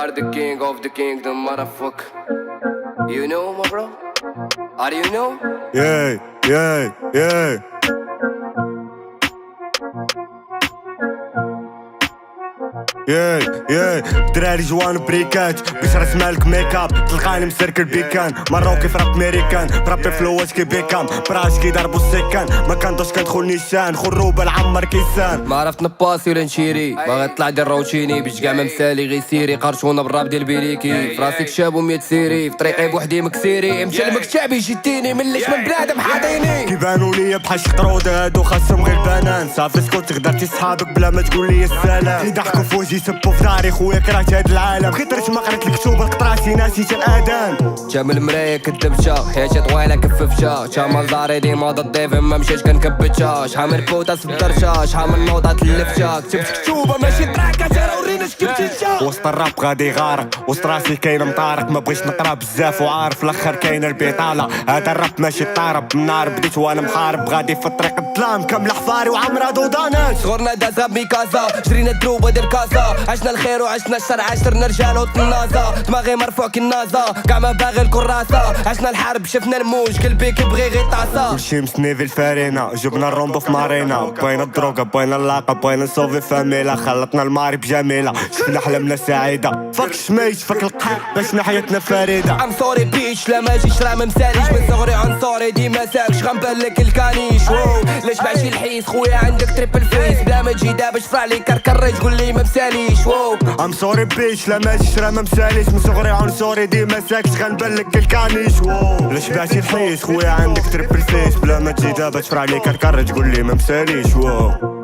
are the king of the kingdom, motherfucker. You know, my bro? How do you know? yeah دراري جوان بريكات باش راس مالك ميك اب تلقاني مسركل بيكان مروكي في راب ميريكان برابي فلوات كي بيكام براش كي ضربو السكان ما كندوش كندخل نيشان خروبه العمر كيسان ما عرفت نباسي ولا نشيري باغي طلع ديال روتيني باش كاع ما مسالي غير سيري قرشونا بالراب ديال بيليكي فراسي كشاب ومية سيري في طريقي بوحدي مكسيري مشى المكتب يجيتيني مليش من بلادم حاضيني كيبانوا ليا بحال شي قرود هادو خاصهم غير بنان صافي سكوت غدرتي صحابك بلا ما تقول لي السلام كيضحكوا في وجهي يسبوا في داري خويا كرهت هاد العالم خطرت ما قريت الكتوبه القطراسي ناسيت الاذان جام المرايا كدبشا حياتي طويله كففشا شامل داري ديما ضدي فما مشيت كنكبتشا شحال من بوطاس في الدرجه شحال من نوضه تلفتشا كتبت كتوبه ماشي تراكا ترى ورينا شكيف تنشا وسط الراب غادي غارق وسط راسي كاين مطارق ما بغيتش نقرا بزاف وعارف الاخر كاين البطاله هذا الراب ماشي طارب النار بديت وانا محارب غادي في الطريق الظلام كامل حفاري وعمرها دودانات صغرنا دازا بميكازا جرينا الدروبه ديال كازا عشنا الخير وعشنا الشر عشرنا رجال وطنازا دماغي مرفوع كالنازا كاع ما باغي الكراسه عشنا الحرب شفنا الموج قلبي كيبغي غير طاسه كلشي مسني في الفارينه جبنا الرومبو في مارينا بغينا الدروغه بغينا اللاقه بغينا نصوفي فاميلا خلطنا الماري بجميله شفنا حلمنا سعيده فك شميت فك القحط باش حياتنا فريده ام سوري بيش لا ما جيش راه ما مساليش من صغري عنصري ديما ساكش غنبان الكانيش واو ليش ماشي الحيس خويا عندك تريبل فيس بلا ما تجي دابا شفع لي كركري تقول لي ما مساليش واو ام سوري بيش لا ما جيش راه ما مساليش من صغري عنصري ديما ساكش غنبان الكانيش واو ليش ماشي الحيس خويا عندك تريبل فيس بلا ما تجي دابا شفع لي كركري تقول لي ما مساليش واو